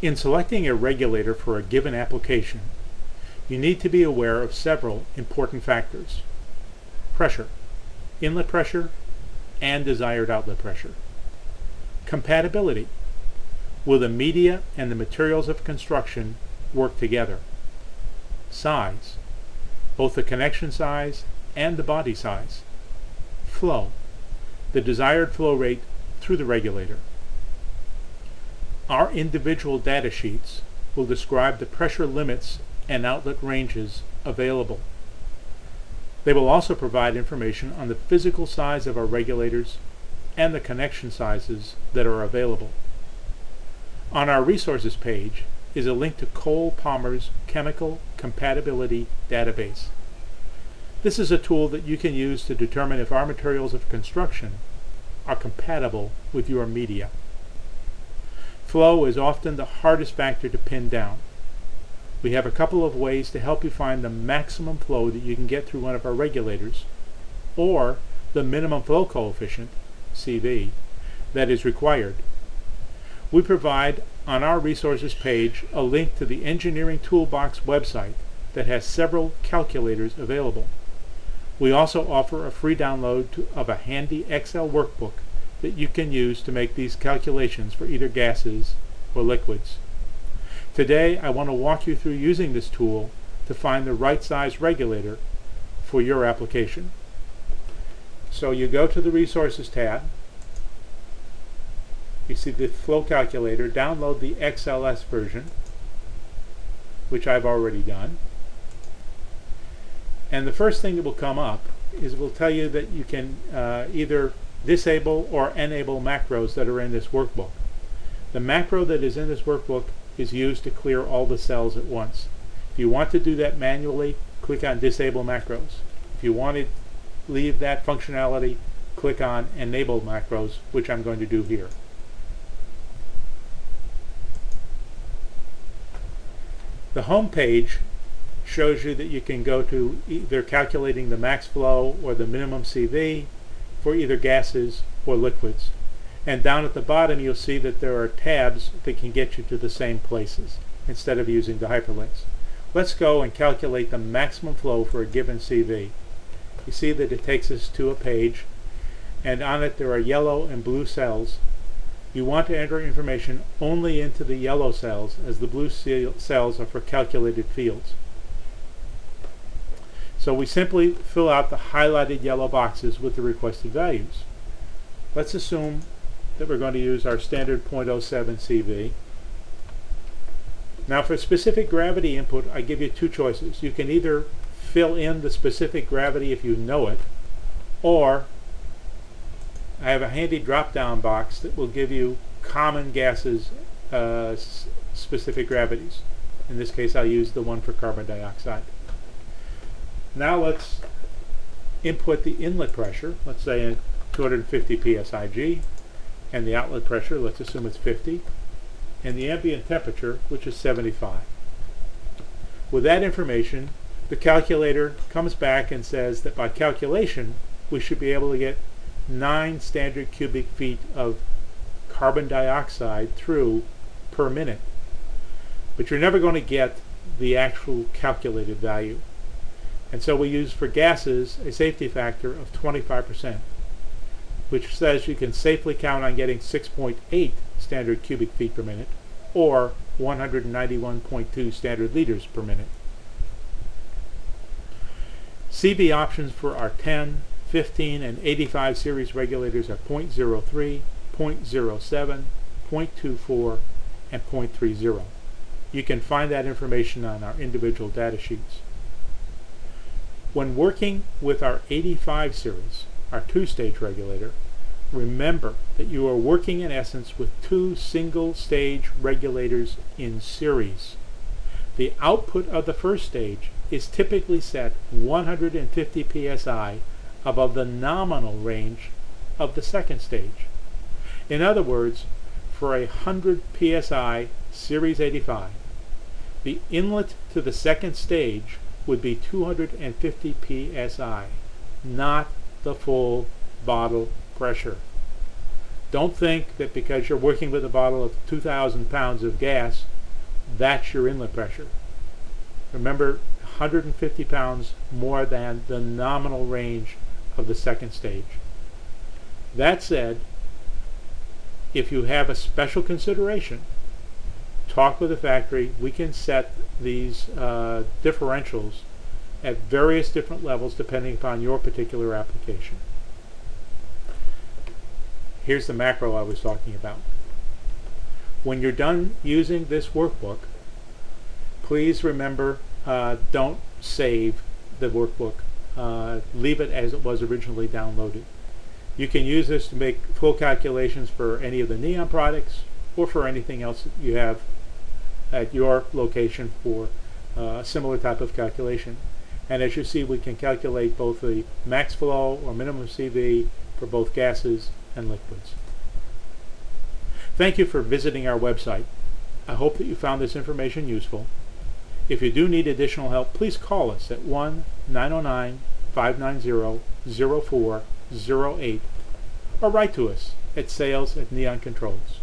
In selecting a regulator for a given application, you need to be aware of several important factors: pressure, inlet pressure, and desired outlet pressure. Compatibility. Will the media and the materials of construction work together? Size, both the connection size and the body size. Flow, the desired flow rate through the regulator. Our individual data sheets will describe the pressure limits and outlet ranges available. They will also provide information on the physical size of our regulators and the connection sizes that are available. On our resources page is a link to Cole-Palmer's Chemical Compatibility Database. This is a tool that you can use to determine if our materials of construction are compatible with your media. Flow is often the hardest factor to pin down. We have a couple of ways to help you find the maximum flow that you can get through one of our regulators, or the minimum flow coefficient, CV, that is required. We provide on our resources page a link to the Engineering Toolbox website that has several calculators available. We also offer a free download of a handy Excel workbook that you can use to make these calculations for either gases or liquids. Today I want to walk you through using this tool to find the right size regulator for your application. So you go to the Resources tab, you see the flow calculator, download the XLS version, which I've already done. And the first thing that will come up is it will tell you that you can either disable or enable macros that are in this workbook. The macro that is in this workbook is used to clear all the cells at once. If you want to do that manually, click on Disable Macros. If you want to leave that functionality, click on Enable Macros, which I'm going to do here. The home page shows you that you can go to either calculating the max flow or the minimum CV for either gases or liquids. And down at the bottom you'll see that there are tabs that can get you to the same places instead of using the hyperlinks. Let's go and calculate the maximum flow for a given CV. You see that it takes us to a page, and on it there are yellow and blue cells. You want to enter information only into the yellow cells, as the blue cells are for calculated fields. So we simply fill out the highlighted yellow boxes with the requested values. Let's assume that we're going to use our standard 0.07 CV. Now for specific gravity input, I give you two choices. You can either fill in the specific gravity if you know it, or I have a handy drop-down box that will give you common gases specific gravities. In this case I'll use the one for carbon dioxide. Now let's input the inlet pressure, let's say 250 psig, and the outlet pressure, let's assume it's 50, and the ambient temperature, which is 75. With that information, the calculator comes back and says that by calculation we should be able to get 9 standard cubic feet of carbon dioxide through per minute. But you're never going to get the actual calculated value. And so we use for gases a safety factor of 25%, which says you can safely count on getting 6.8 standard cubic feet per minute, or 191.2 standard liters per minute. CV options for our 10, 15, and 85 series regulators are 0.03, 0.07, 0.24, and 0.30. You can find that information on our individual data sheets. When working with our 85 series, our two-stage regulator, remember that you are working in essence with two single-stage regulators in series. The output of the first stage is typically set 150 psi above the nominal range of the second stage. In other words, for a 100 psi Series 85, the inlet to the second stage would be 250 psi, not the full bottle pressure. Don't think that because you're working with a bottle of 2,000 pounds of gas, that's your inlet pressure. Remember, 150 pounds more than the nominal range of the second stage. That said, if you have a special consideration, talk with the factory. We can set these differentials at various different levels depending upon your particular application. Here's the macro I was talking about. When you're done using this workbook, please remember, don't save the workbook. Leave it as it was originally downloaded. You can use this to make full calculations for any of the Neon products or for anything else that you have at your location for a similar type of calculation. And as you see, we can calculate both the max flow or minimum CV for both gases and liquids. Thank you for visiting our website. I hope that you found this information useful. If you do need additional help, please call us at 1-909-590-0408 or write to us at sales@neoncontrols.